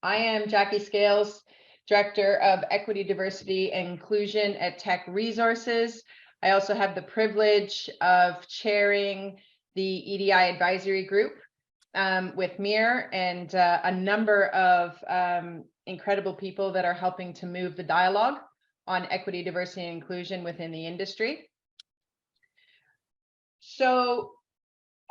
I am Jackie Scales, Director of Equity, Diversity, and Inclusion at Tech Resources. I also have the privilege of chairing the EDI Advisory Group with Mir and a number of incredible people that are helping to move the dialogue on equity, diversity, and inclusion within the industry. So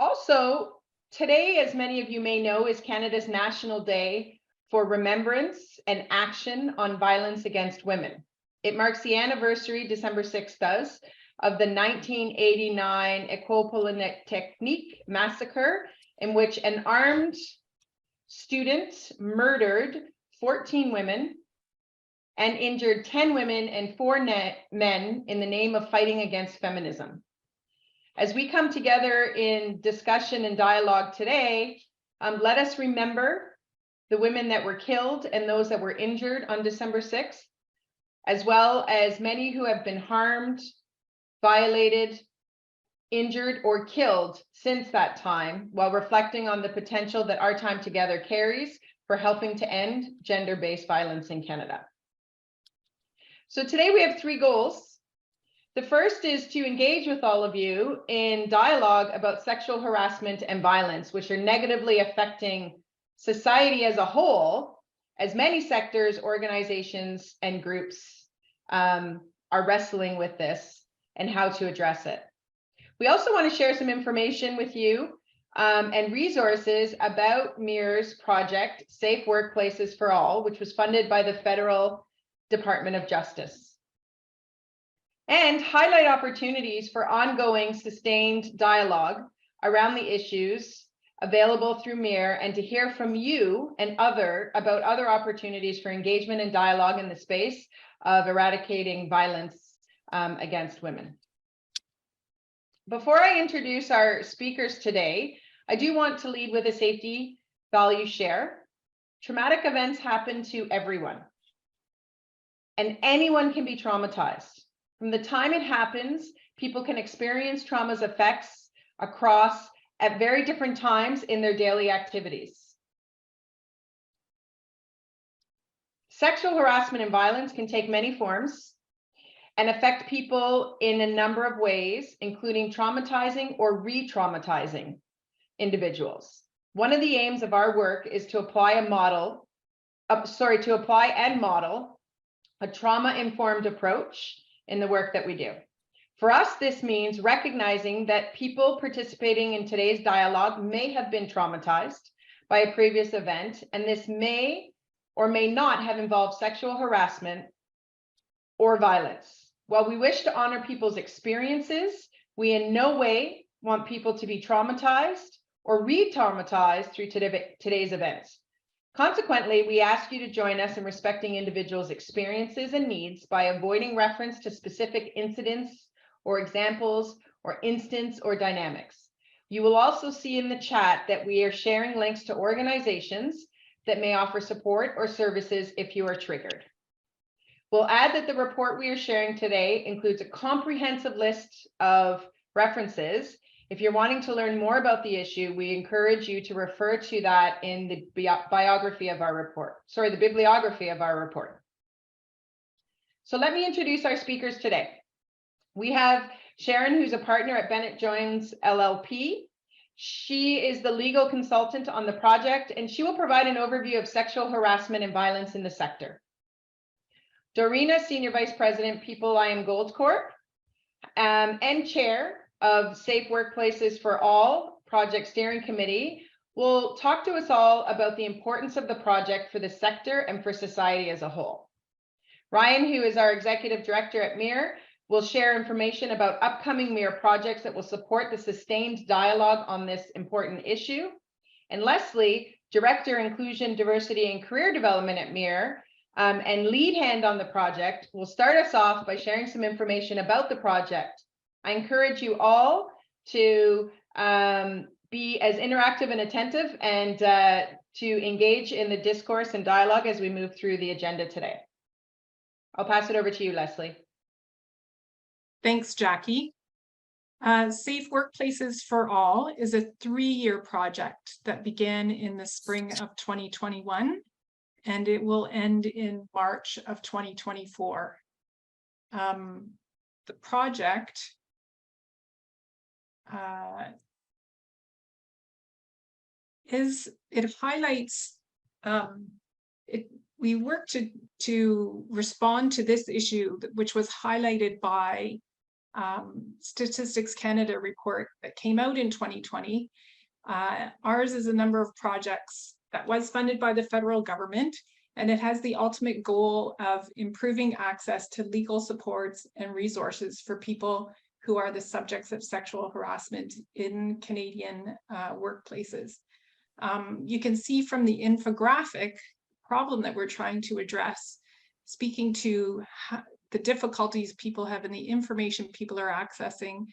also today, as many of you may know, is Canada's National Day for Remembrance and Action on Violence Against Women. It marks the anniversary, December 6th does, of the 1989 École Polytechnique massacre, in which an armed student murdered 14 women and injured 10 women and 4 men in the name of fighting against feminism. As we come together in discussion and dialogue today, let us remember the women that were killed and those that were injured on December 6th, as well as many who have been harmed, violated, injured, or killed since that time, while reflecting on the potential that our time together carries for helping to end gender-based violence in Canada. So today we have 3 goals. The first is to engage with all of you in dialogue about sexual harassment and violence, which are negatively affecting society as a whole, as many sectors, organizations, and groups are wrestling with this and how to address it. We also want to share some information with you and resources about Mir's project, Safe Workplaces for All, which was funded by the Federal Department of Justice, and highlight opportunities for ongoing sustained dialogue around the issues available through Mir, and to hear from you and about other opportunities for engagement and dialogue in the space of eradicating violence against women. Before I introduce our speakers today, I do want to lead with a safety value share. Traumatic events happen to everyone, and anyone can be traumatized. From the time it happens, people can experience trauma's effects across at very different times in their daily activities. Sexual harassment and violence can take many forms and affect people in a number of ways, including traumatizing or re-traumatizing individuals. One of the aims of our work is to apply and model a trauma-informed approach in the work that we do. For us, this means recognizing that people participating in today's dialogue may have been traumatized by a previous event, and this may or may not have involved sexual harassment or violence. While we wish to honor people's experiences, we in no way want people to be traumatized or re-traumatized through today's events. Consequently, we ask you to join us in respecting individuals' experiences and needs by avoiding reference to specific incidents or examples or instance or dynamics. You will also see in the chat that we are sharing links to organizations that may offer support or services if you are triggered. We'll add that the report we are sharing today includes a comprehensive list of references. If you're wanting to learn more about the issue, we encourage you to refer to that in the bibliography of our report. So let me introduce our speakers today. We have Sharon, who's a partner at Bennett Jones LLP. She is the legal consultant on the project, and she will provide an overview of sexual harassment and violence in the sector. Dorina, Senior Vice President, People I Am Gold Corp, and Chair of Safe Workplaces for All Project Steering Committee, will talk to us all about the importance of the project for the sector and for society as a whole. Ryan, who is our Executive Director at Mir, will share information about upcoming Mir projects that will support the sustained dialogue on this important issue. And Leslie, Director, Inclusion, Diversity, and Career Development at Mir, and lead hand on the project, will start us off by sharing some information about the project. I encourage you all to be as interactive and attentive and to engage in the discourse and dialogue as we move through the agenda today. I'll pass it over to you, Leslie. Thanks, Jackie. Safe Workplaces for All is a 3-year project that began in the spring of 2021 and it will end in March of 2024. The project it highlights we work to respond to this issue, which was highlighted by Statistics Canada report that came out in 2020. Ours is a number of projects that was funded by the federal government, and it has the ultimate goal of improving access to legal supports and resources for people who are the subjects of sexual harassment in Canadian workplaces. You can see from the infographic problem that we're trying to address, speaking to the difficulties people have in the information people are accessing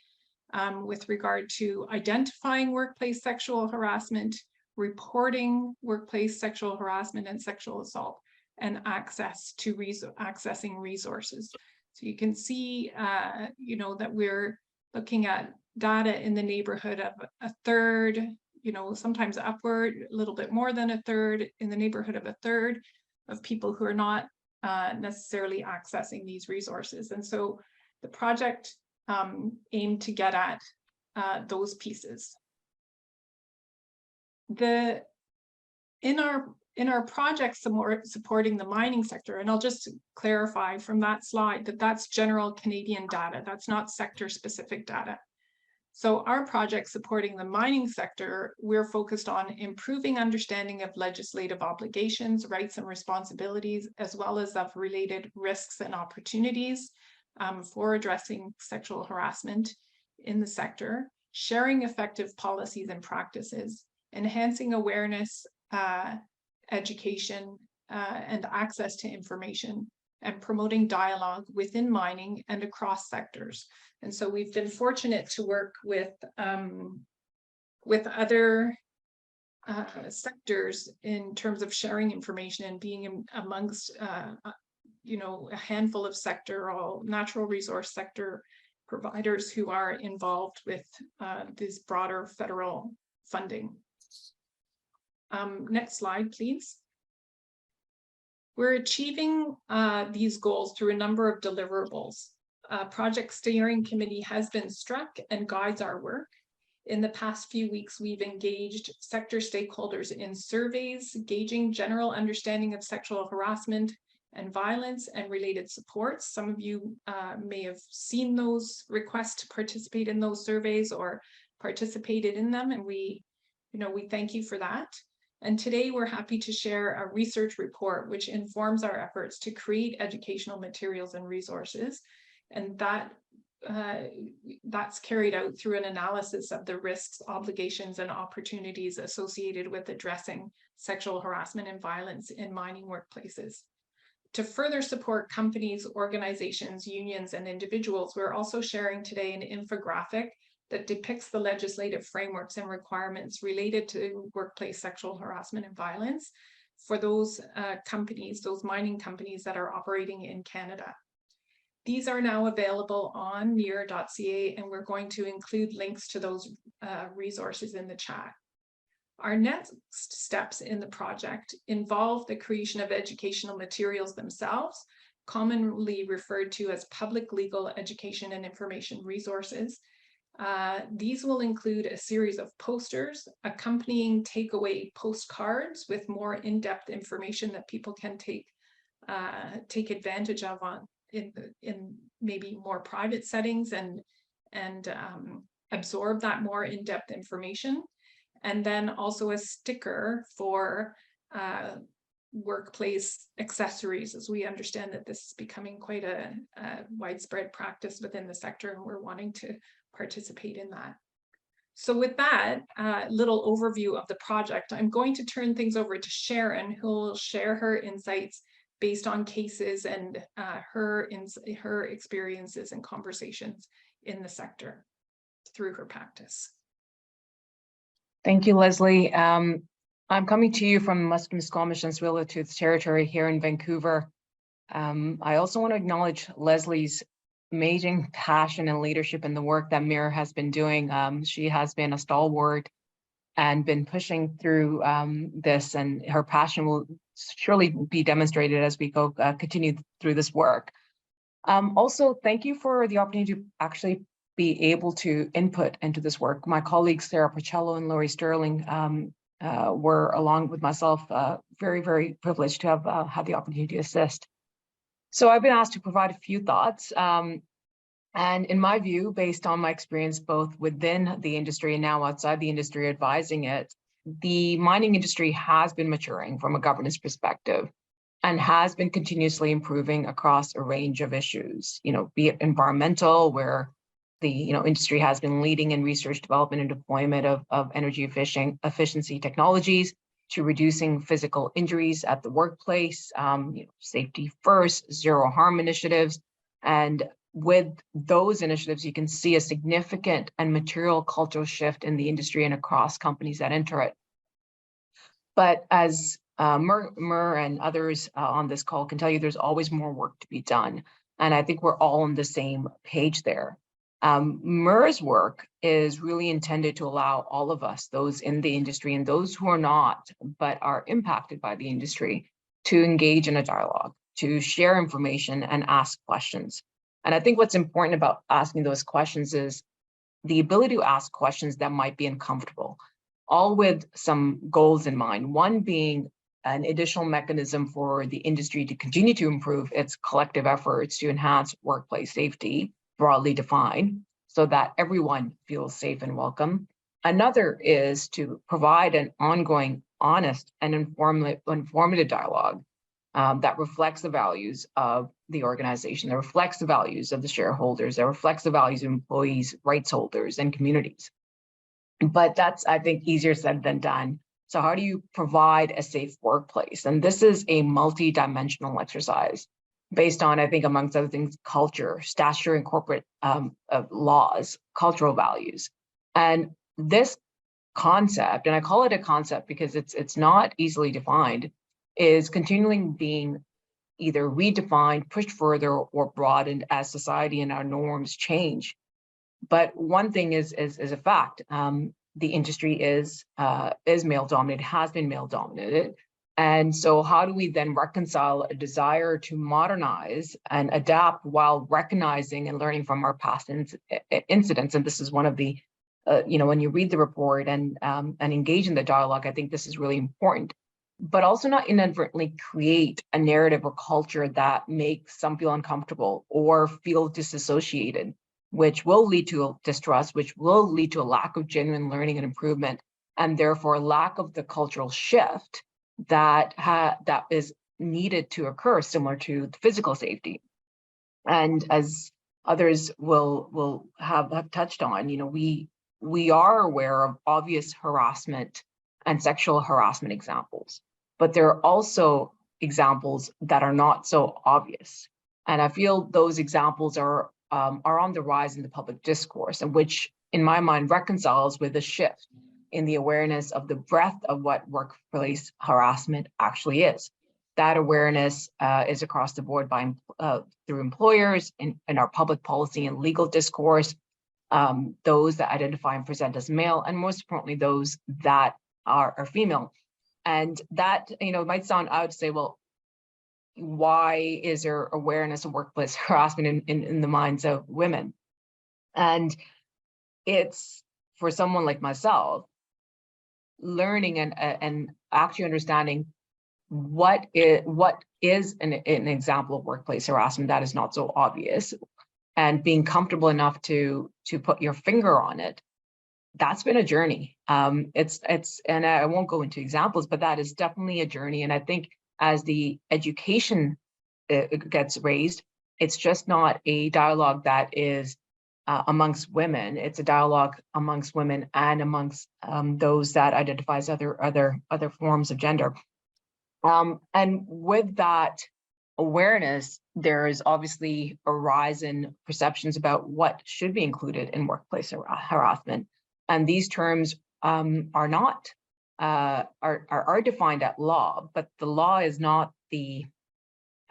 with regard to identifying workplace sexual harassment, reporting workplace sexual harassment and sexual assault, and access to accessing resources. So you can see, that we're looking at data in the neighborhood of a third, sometimes upward, a little bit more than a third, in the neighborhood of a third of people who are not necessarily accessing these resources. And so the project aimed to get at those pieces. In our project supporting the mining sector, and I'll just clarify from that slide that that's general Canadian data, that's not sector specific data. So our project supporting the mining sector, we're focused on improving understanding of legislative obligations, rights and responsibilities, as well as of related risks and opportunities for addressing sexual harassment in the sector, sharing effective policies and practices, enhancing awareness, education, and access to information, and promoting dialogue within mining and across sectors. And so we've been fortunate to work with other sectors in terms of sharing information and being amongst a handful of natural resource sector providers who are involved with this broader federal funding. Next slide, please. We're achieving these goals through a number of deliverables. Project steering committee has been struck and guides our work. In the past few weeks, we've engaged sector stakeholders in surveys, gauging general understanding of sexual harassment and violence and related supports. Some of you may have seen those requests to participate in those surveys or participated in them, and we thank you for that. And today we're happy to share a research report which informs our efforts to create educational materials and resources. And that's carried out through an analysis of the risks, obligations, and opportunities associated with addressing sexual harassment and violence in mining workplaces. To further support companies, organizations, unions, and individuals, we're also sharing today an infographic that depicts the legislative frameworks and requirements related to workplace sexual harassment and violence for those companies, those mining companies that are operating in Canada. These are now available on near.ca, and we're going to include links to those resources in the chat. Our next steps in the project involve the creation of educational materials themselves, commonly referred to as public legal education and information resources. These will include a series of posters, accompanying takeaway postcards with more in-depth information that people can take advantage of in maybe more private settings and absorb that more in-depth information. And then also a sticker for workplace accessories, as we understand that this is becoming quite a widespread practice within the sector, and we're wanting to participate in that. So with that little overview of the project, I'm going to turn things over to Sharon, who will share her insights based on cases and her experiences and conversations in the sector through her practice. Thank you, Leslie. I'm coming to you from Musqueam, and Tsleil-Waututh territory here in Vancouver. I also want to acknowledge Leslie's amazing passion and leadership in the work that Mir has been doing. She has been a stalwart and been pushing through this, and her passion will surely be demonstrated as we go continue through this work. Also, thank you for the opportunity to actually be able to input into this work. My colleagues Sarah Pacello and Laurie Sterling were, along with myself, very, very privileged to have had the opportunity to assist. So I've been asked to provide a few thoughts. And in my view, based on my experience both within the industry and now outside the industry advising it, the mining industry has been maturing from a governance perspective and has been continuously improving across a range of issues, be it environmental, where the industry has been leading in research, development, and deployment of energy efficiency technologies, to reducing physical injuries at the workplace, safety first, zero harm initiatives. And with those initiatives, you can see a significant and material cultural shift in the industry and across companies that enter it. But as Mur and others on this call can tell you, there's always more work to be done. And I think we're all on the same page there. Mur's work is really intended to allow all of us, those in the industry and those who are not, but are impacted by the industry, to engage in a dialogue, to share information and ask questions. And I think what's important about asking those questions is the ability to ask questions that might be uncomfortable, all with some goals in mind. One being an additional mechanism for the industry to continue to improve its collective efforts to enhance workplace safety, broadly defined, so that everyone feels safe and welcome. Another is to provide an ongoing, honest, and informative dialogue that reflects the values of the organization, that reflects the values of the shareholders, that reflects the values of employees, rights holders, and communities. But that's, I think, easier said than done. So how do you provide a safe workplace? And this is a multi-dimensional exercise based on, I think, amongst other things, culture, statutory and corporate laws, cultural values. And this concept, and I call it a concept because it's not easily defined, is continually being either redefined, pushed further, or broadened as society and our norms change. But one thing is a fact. The industry is male dominated, has been male dominated. And so how do we then reconcile a desire to modernize and adapt while recognizing and learning from our past incidents? And this is one of the, when you read the report and engage in the dialogue, I think this is really important. But also not inadvertently create a narrative or culture that makes some feel uncomfortable or feel disassociated, which will lead to distrust, which will lead to a lack of genuine learning and improvement, and therefore a lack of the cultural shift that is needed to occur, similar to physical safety. And as others will have touched on, we are aware of obvious harassment and sexual harassment examples, but there are also examples that are not so obvious. And I feel those examples are on the rise in the public discourse, and which, in my mind, reconciles with a shift in the awareness of the breadth of what workplace harassment actually is. That awareness is across the board through employers, in our public policy and legal discourse, those that identify and present as male, and most importantly, those that are female. And that, might sound odd to say, well, why is there awareness of workplace harassment in the minds of women? And it's, for someone like myself, learning and actually understanding what is an example of workplace harassment that is not so obvious, and being comfortable enough to put your finger on it. That's been a journey. It's and I won't go into examples, but that is definitely a journey. And I think as the education gets raised, it's just not a dialogue that is amongst women. It's a dialogue amongst women and amongst those that identify as other forms of gender. And with that awareness, there is obviously a rise in perceptions about what should be included in workplace harassment. And these terms are defined at law, but the law is not the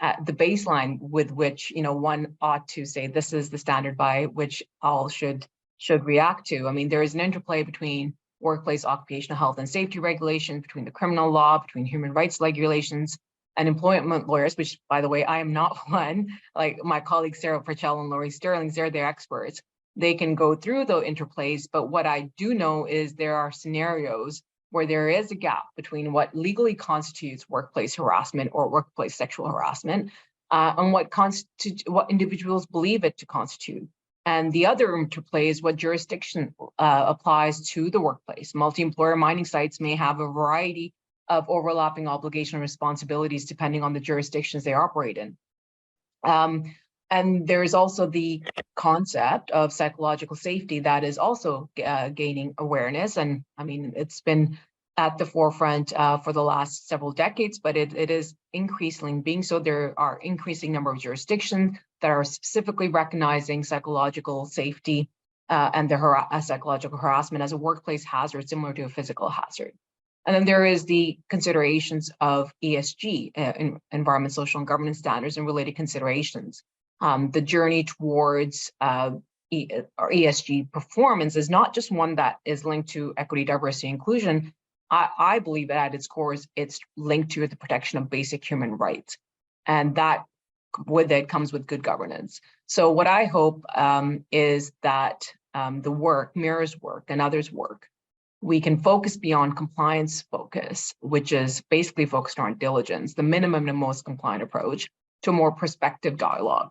baseline with which one ought to say this is the standard by which all should react to. I mean, there is an interplay between workplace occupational health and safety regulations, between the criminal law, between human rights regulations, and employment lawyers, which, by the way, I am not one, like my colleagues Sarah Purcell and Laurie Sterling, they're the experts. They can go through the interplays, but what I do know is there are scenarios where there is a gap between what legally constitutes workplace harassment or workplace sexual harassment and what individuals believe it to constitute. And the other interplay is what jurisdiction applies to the workplace. Multi-employer mining sites may have a variety of overlapping obligation and responsibilities depending on the jurisdictions they operate in. And there is also the concept of psychological safety that is also gaining awareness. And I mean, it's been at the forefront for the last several decades, but it is increasingly being so. There are increasing number of jurisdictions that are specifically recognizing psychological safety and the psychological harassment as a workplace hazard similar to a physical hazard. And then there is the considerations of ESG, environment, social, and governance standards and related considerations. The journey towards ESG performance is not just one that is linked to equity, diversity, inclusion. I believe that at its core it's linked to the protection of basic human rights, and that with it comes with good governance. So what I hope is that the work, Mira's work and others' work, we can focus beyond compliance focus, which is basically focused on diligence, the minimum and most compliant approach, to a more prospective dialogue.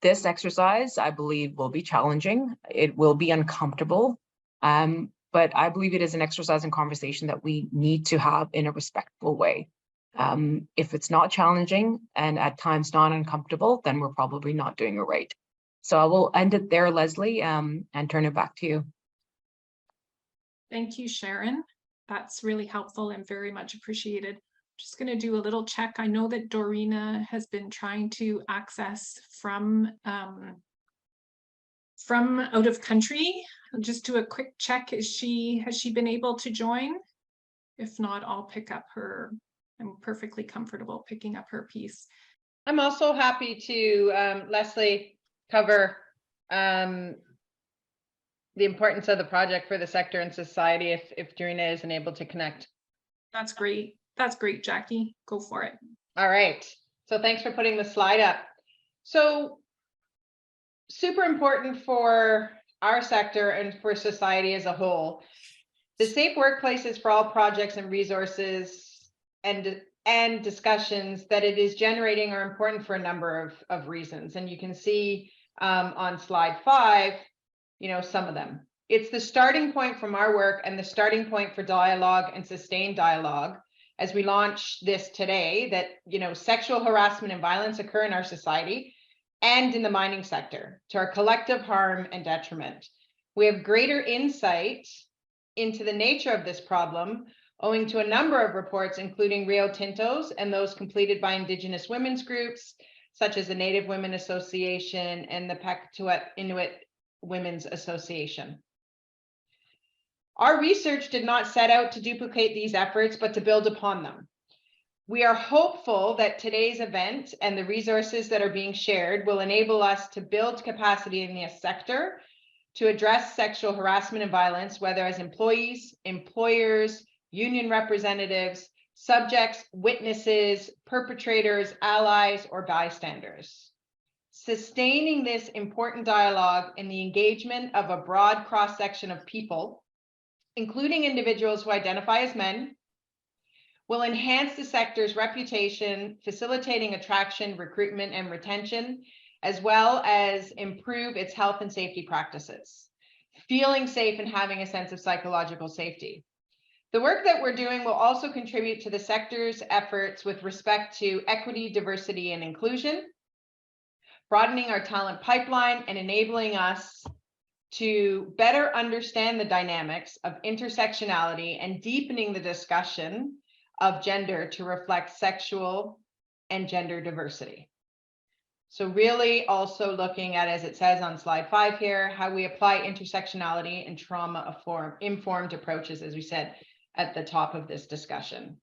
This exercise, I believe, will be challenging. It will be uncomfortable, but I believe it is an exercise and conversation that we need to have in a respectful way. If it's not challenging and at times not uncomfortable, then we're probably not doing it right. So I will end it there, Leslie, and turn it back to you. Thank you, Sharon. That's really helpful and very much appreciated. Just going to do a little check. I know that Dorina has been trying to access from out of country. I'll just do a quick check. Has she been able to join? If not, I'll pick up her. I'm perfectly comfortable picking up her piece. I'm also happy to, Leslie, cover the importance of the project for the sector and society if Dorina isn't able to connect. That's great. That's great, Jackie. Go for it. All right. So thanks for putting the slide up. So super important for our sector and for society as a whole. The safe workplaces for all projects and resources and discussions that it is generating are important for a number of reasons. And you can see on slide 5, some of them. It's the starting point from our work and the starting point for dialogue and sustained dialogue as we launch this today that, sexual harassment and violence occur in our society and in the mining sector to our collective harm and detriment. We have greater insight into the nature of this problem owing to a number of reports, including Rio Tinto's and those completed by Indigenous women's groups, such as the Native Women Association and the Pakatuet Inuit Women's Association. Our research did not set out to duplicate these efforts, but to build upon them. We are hopeful that today's event and the resources that are being shared will enable us to build capacity in the sector to address sexual harassment and violence, whether as employees, employers, union representatives, subjects, witnesses, perpetrators, allies, or bystanders. Sustaining this important dialogue in the engagement of a broad cross-section of people, including individuals who identify as men, will enhance the sector's reputation, facilitating attraction, recruitment, and retention, as well as improve its health and safety practices, feeling safe and having a sense of psychological safety. The work that we're doing will also contribute to the sector's efforts with respect to equity, diversity, and inclusion, broadening our talent pipeline and enabling us to better understand the dynamics of intersectionality and deepening the discussion of gender to reflect sexual and gender diversity. So really also looking at, as it says on slide 5 here, how we apply intersectionality and trauma-informed approaches, as we said at the top of this discussion.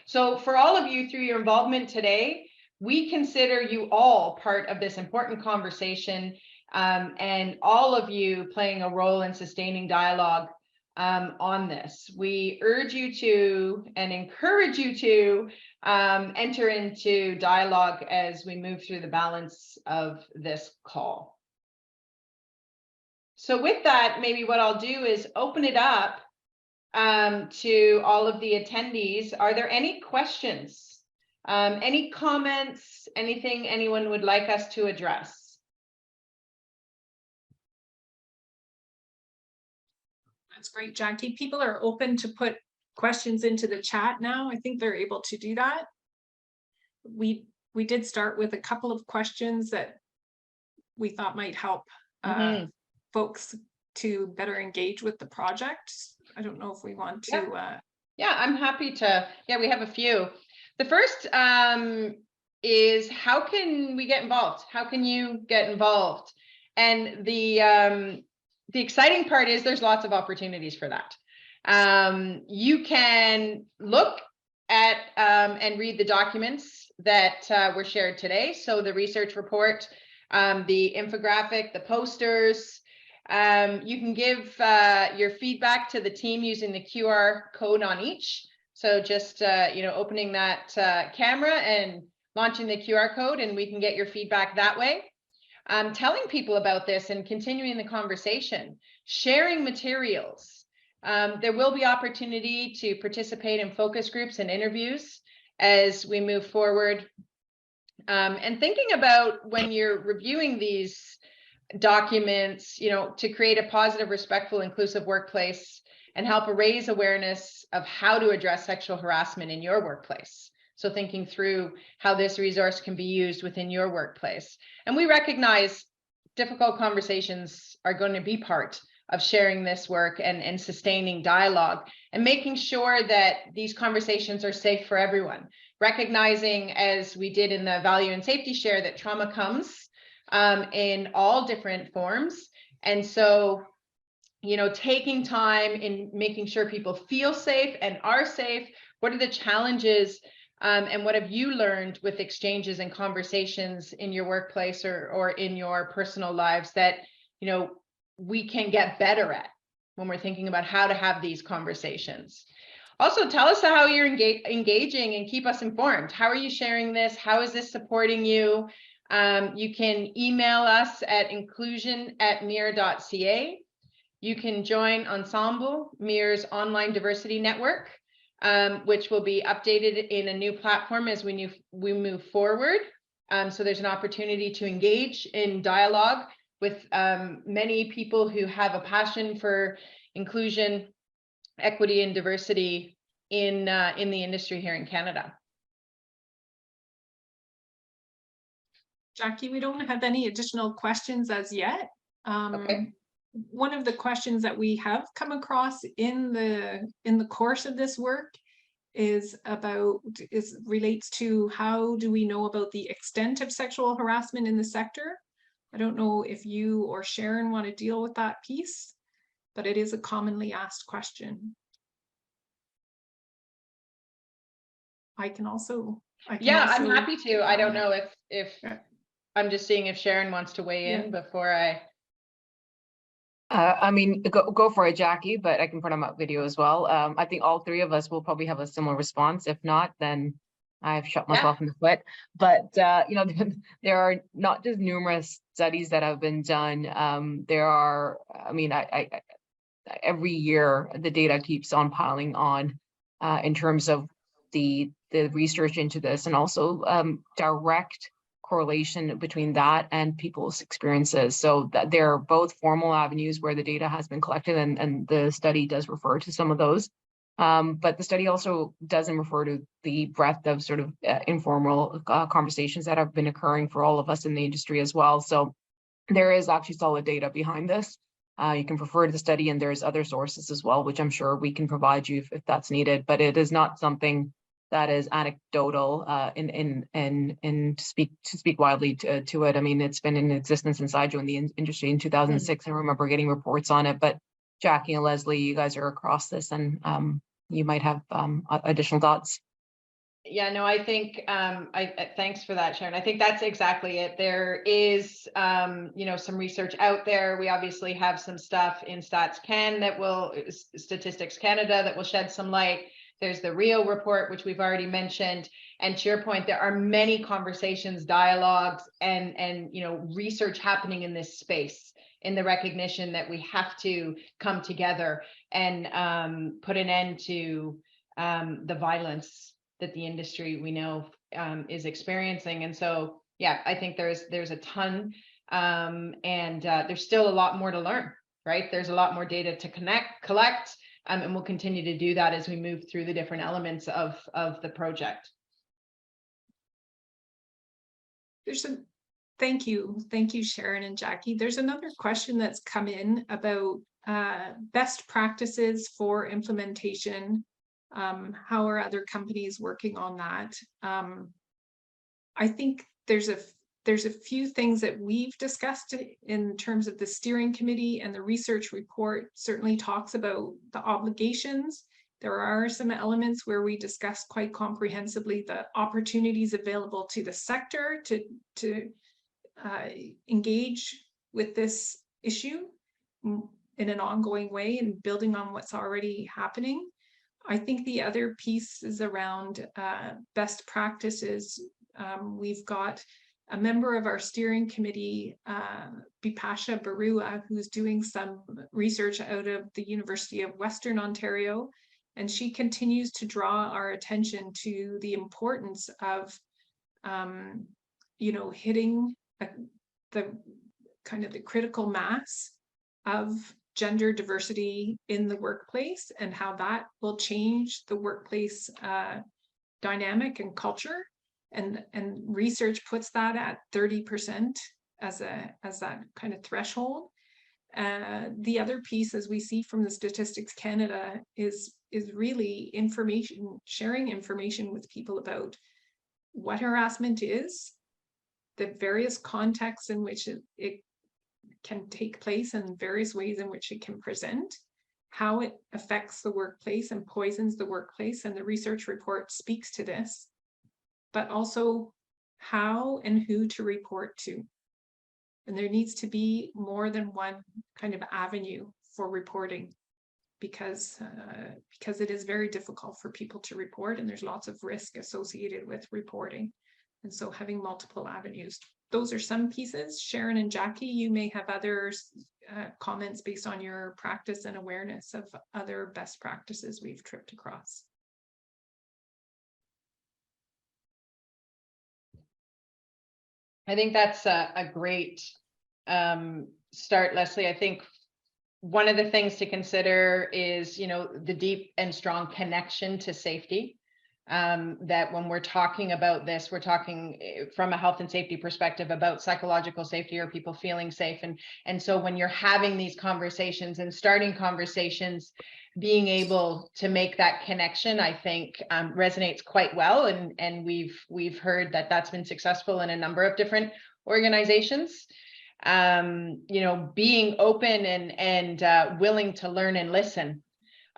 So for all of you, through your involvement today, we consider you all part of this important conversation, and all of you playing a role in sustaining dialogue on this. We urge you to and encourage you to enter into dialogue as we move through the balance of this call. So with that, maybe what I'll do is open it up to all of the attendees. Are there any questions, any comments, anything anyone would like us to address? That's great, Jackie. People are open to put questions into the chat now. I think they're able to do that. We did start with a couple of questions that we thought might help folks to better engage with the project. I don't know if we want to. Yeah, I'm happy to. Yeah, we have a few. The first is, how can we get involved? How can you get involved? And the exciting part is there's lots of opportunities for that. You can look at and read the documents that were shared today. So the research report, the infographic, the posters. You can give your feedback to the team using the QR code on each. So just opening that camera and launching the QR code, and we can get your feedback that way. Telling people about this and continuing the conversation, sharing materials. There will be opportunity to participate in focus groups and interviews as we move forward. And thinking about when you're reviewing these documents, to create a positive, respectful, inclusive workplace and help raise awareness of how to address sexual harassment in your workplace. So thinking through how this resource can be used within your workplace. And we recognize difficult conversations are going to be part of sharing this work and sustaining dialogue and making sure that these conversations are safe for everyone. Recognizing, as we did in the value and safety share, that trauma comes in all different forms. And so, taking time in making sure people feel safe and are safe. What are the challenges and what have you learned with exchanges and conversations in your workplace or in your personal lives that, we can get better at when we're thinking about how to have these conversations? Also, tell us how you're engaging and keep us informed. How are you sharing this? How is this supporting you? You can email us at inclusion@mir.ca. You can join Ensemble, MIR's online diversity network, which will be updated in a new platform as we move forward. So there's an opportunity to engage in dialogue with many people who have a passion for inclusion, equity, and diversity in the industry here in Canada. Jackie, we don't have any additional questions as yet. Okay. One of the questions that we have come across in the course of this work relates to how do we know about the extent of sexual harassment in the sector? I don't know if you or Sharon want to deal with that piece, but it is a commonly asked question. I'm happy to. I don't know if I'm just seeing if Sharon wants to weigh in before I. Go for it, Jackie, but I can put on my video as well. I think all three of us will probably have a similar response. If not, then I've shot myself in the foot. But, there are not just numerous studies that have been done. There are, every year the data keeps on piling on in terms of the research into this, and also direct correlation between that and people's experiences. So that there are both formal avenues where the data has been collected, and the study does refer to some of those. But the study also doesn't refer to the breadth of sort of informal conversations that have been occurring for all of us in the industry as well. So there is actually solid data behind this. You can refer to the study, and there's other sources as well, which I'm sure we can provide you if that's needed. But it is not something that is anecdotal to speak widely to it. I mean, it's been in existence since I joined the industry in 2006. I remember getting reports on it. But Jackie and Leslie, you guys are across this, and you might have additional thoughts. Yeah, no, I think thanks for that, Sharon. I think that's exactly it. There is some research out there. We obviously have some stuff in Statistics Canada that will shed some light. There's the Rio report, which we've already mentioned. And to your point, there are many conversations, dialogues, and research happening in this space, in the recognition that we have to come together and put an end to the violence that the industry we know is experiencing. And so, yeah, I think there's a ton, and there's still a lot more to learn, right? There's a lot more data to collect, and we'll continue to do that as we move through the different elements of the project. Thank you, Sharon and Jackie. There's another question that's come in about best practices for implementation. How are other companies working on that? I think there's a few things that we've discussed in terms of the steering committee, and the research report certainly talks about the obligations. There are some elements where we discussed quite comprehensively the opportunities available to the sector to engage with this issue in an ongoing way and building on what's already happening. I think the other piece is around best practices. We've got a member of our steering committee, Bipasha Barua, who's doing some research out of the University of Western Ontario, and she continues to draw our attention to the importance of, hitting the kind of the critical mass of gender diversity in the workplace, and how that will change the workplace dynamic and culture. And research puts that at 30% as that kind of threshold. The other piece, as we see from the Statistics Canada, is really sharing information with people about what harassment is, the various contexts in which it can take place, and various ways in which it can present, how it affects the workplace and poisons the workplace, and the research report speaks to this, but also how and who to report to. And there needs to be more than one kind of avenue for reporting, because it is very difficult for people to report, and there's lots of risk associated with reporting. And so having multiple avenues. Those are some pieces. Sharon and Jackie, you may have other comments based on your practice and awareness of other best practices we've tripped across. I think that's a great start, Leslie. I think one of the things to consider is, the deep and strong connection to safety. That when we're talking about this, we're talking from a health and safety perspective about psychological safety, or people feeling safe. And so when you're having these conversations and starting conversations, being able to make that connection, I think resonates quite well. And we've heard that that's been successful in a number of different organizations. Being open and willing to learn and listen,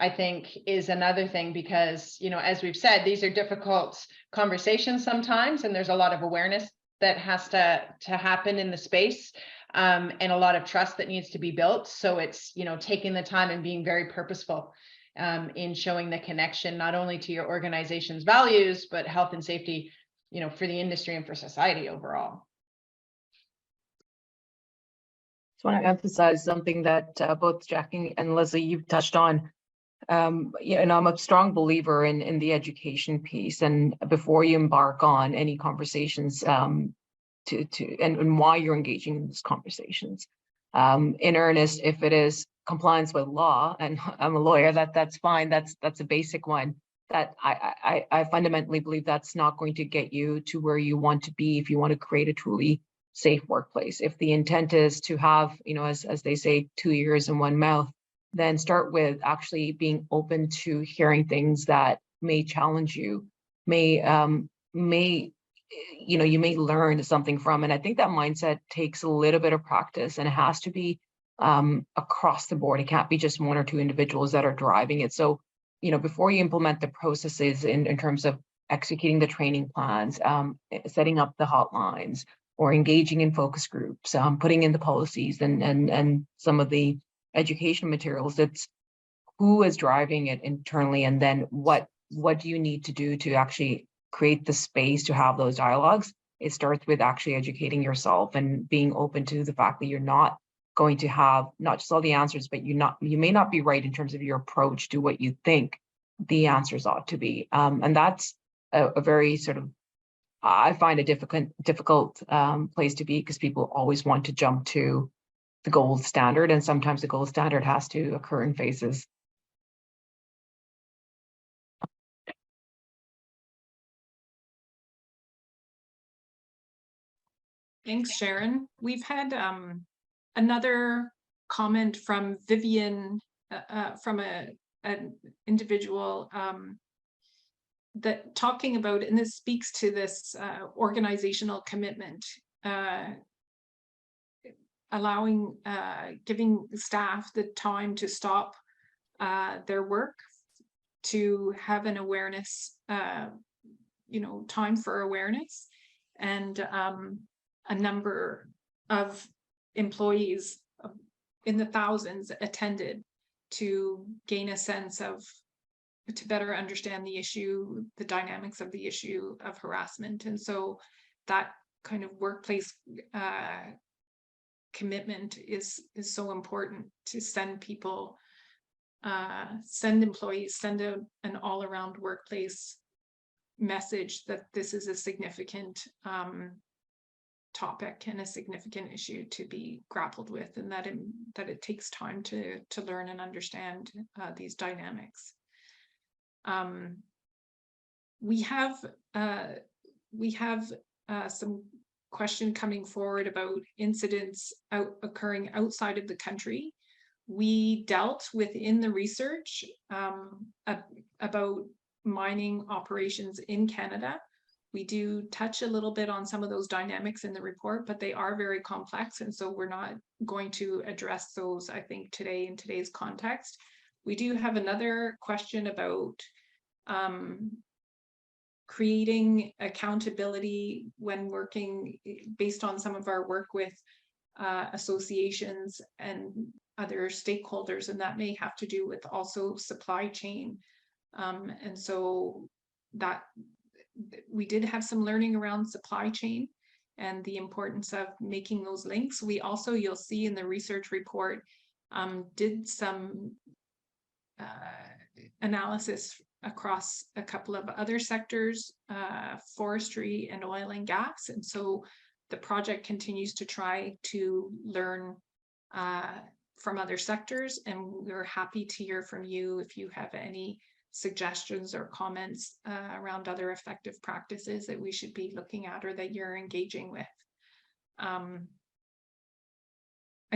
I think, is another thing, because, as we've said, these are difficult conversations sometimes, and there's a lot of awareness that has to happen in the space, and a lot of trust that needs to be built. So it's, taking the time and being very purposeful in showing the connection, not only to your organization's values, but health and safety, for the industry and for society overall. I just want to emphasize something that both Jackie and Leslie, you've touched on. And I'm a strong believer in the education piece, and before you embark on any conversations, and why you're engaging in these conversations, in earnest, if it is compliance with law, and I'm a lawyer, that's fine. That's a basic one. That I fundamentally believe that's not going to get you to where you want to be if you want to create a truly safe workplace. If the intent is to have, as they say, 2 ears and 1 mouth, then start with actually being open to hearing things that may challenge you, you may learn something from. And I think that mindset takes a little bit of practice, and it has to be across the board. It can't be just 1 or 2 individuals that are driving it. So, before you implement the processes in terms of executing the training plans, setting up the hotlines, or engaging in focus groups, putting in the policies and some of the educational materials. It's who is driving it internally, and then what do you need to do to actually create the space to have those dialogues. It starts with actually educating yourself and being open to the fact that you're not going to have not just all the answers, but you may not be right in terms of your approach to what you think the answers ought to be. And that's a very sort of, I find a difficult place to be, because people always want to jump to the gold standard, and sometimes the gold standard has to occur in phases. Thanks, Sharon. We've had another comment from Vivian, from an individual that talking about, and this speaks to this organizational commitment, allowing, giving staff the time to stop their work, to have an awareness, time for awareness, and a number of employees in the thousands attended to gain a sense of, to better understand the issue, the dynamics of the issue of harassment. And so that kind of workplace commitment is so important, to send people, send employees, send out an all-around workplace message that this is a significant topic and a significant issue to be grappled with, and that it takes time to learn and understand these dynamics. We have some question coming forward about incidents occurring outside of the country. We dealt within the research about mining operations in Canada. We do touch a little bit on some of those dynamics in the report, but they are very complex, and so we're not going to address those, I think, today in today's context. We do have another question about creating accountability when working, based on some of our work with associations and other stakeholders, and that may have to do with also supply chain. And so that we did have some learning around supply chain and the importance of making those links. We also, you'll see in the research report, did some analysis across a couple of other sectors, forestry and oil and gas. And so the project continues to try to learn from other sectors, and we're happy to hear from you if you have any suggestions or comments around other effective practices that we should be looking at or that you're engaging with. I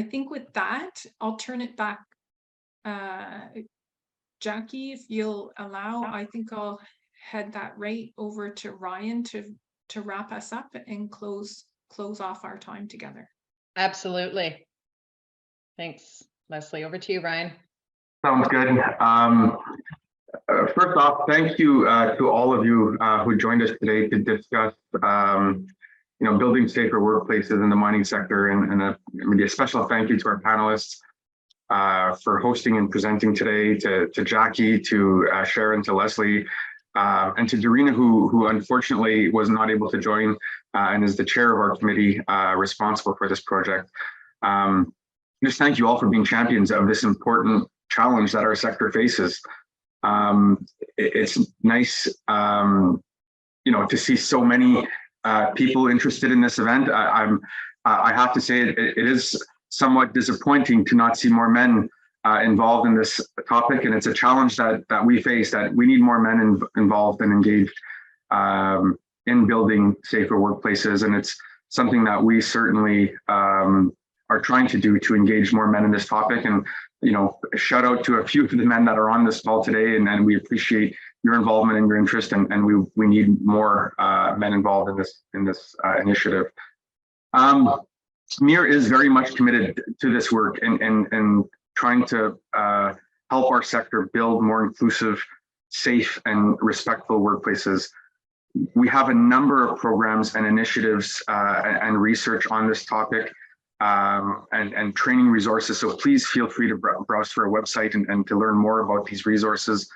think with that, I'll turn it back. Jackie, if you'll allow, I think I'll head that right over to Ryan to wrap us up and close off our time together. Absolutely. Thanks, Leslie. Over to you, Ryan. Sounds good. First off, thank you to all of you who joined us today to discuss, building safer workplaces in the mining sector, and maybe a special thank you to our panelists for hosting and presenting today, to Jackie, to Sharon, to Leslie, and to Dorina, who unfortunately was not able to join and is the chair of our committee responsible for this project. Just thank you all for being champions of this important challenge that our sector faces. It's nice, to see so many people interested in this event. I have to say it is somewhat disappointing to not see more men involved in this topic, and it's a challenge that we face, that we need more men involved and engaged in building safer workplaces, and it's something that we certainly are trying to do, to engage more men in this topic. And shout out to a few of the men that are on this call today, and we appreciate your involvement and your interest, and we need more men involved in this initiative. MIR is very much committed to this work and trying to help our sector build more inclusive, safe, and respectful workplaces. We have a number of programs and initiatives and research on this topic and training resources. So please feel free to browse through our website and to learn more about these resources.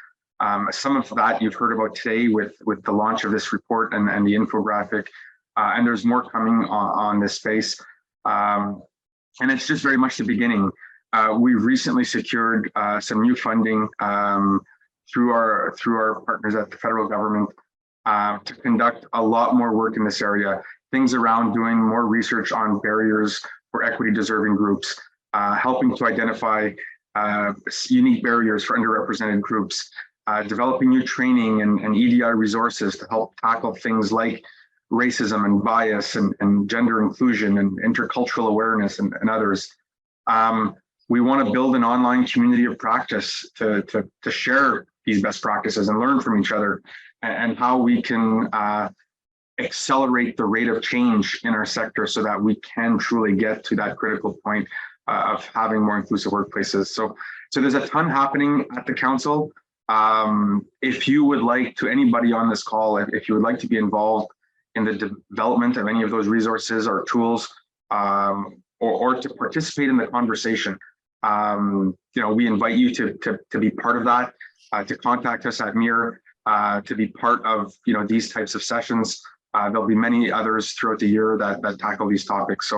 Some of that you've heard about today with the launch of this report and the infographic, and there's more coming on this space. And it's just very much the beginning. We've recently secured some new funding through our partners at the federal government to conduct a lot more work in this area. Things around doing more research on barriers for equity deserving groups, helping to identify unique barriers for underrepresented groups, developing new training and EDI resources to help tackle things like racism and bias and gender inclusion and intercultural awareness and others. We want to build an online community of practice to share these best practices and learn from each other, and how we can accelerate the rate of change in our sector so that we can truly get to that critical point of having more inclusive workplaces. So there's a ton happening at the council. If you would like to, anybody on this call, if you would like to be involved in the development of any of those resources or tools, or to participate in the conversation, we invite you to be part of that, to contact us at MIR, to be part of these types of sessions. There'll be many others throughout the year that tackle these topics.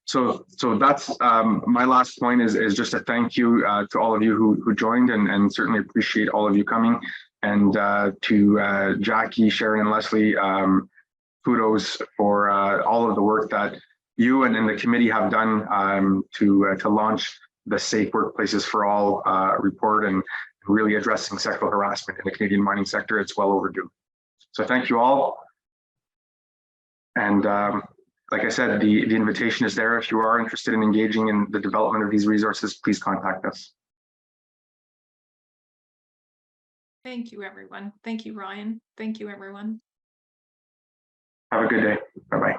So that's my last point is just a thank you to all of you who joined, and certainly appreciate all of you coming. And to Jackie, Sharon, and Leslie, kudos for all of the work that you and the committee have done to launch the Safe Workplaces for All report, and really addressing sexual harassment in the Canadian mining sector. It's well overdue. So thank you all. And like I said, the invitation is there. If you are interested in engaging in the development of these resources, please contact us. Thank you, everyone. Thank you, Ryan. Thank you, everyone. Have a good day. Bye-bye.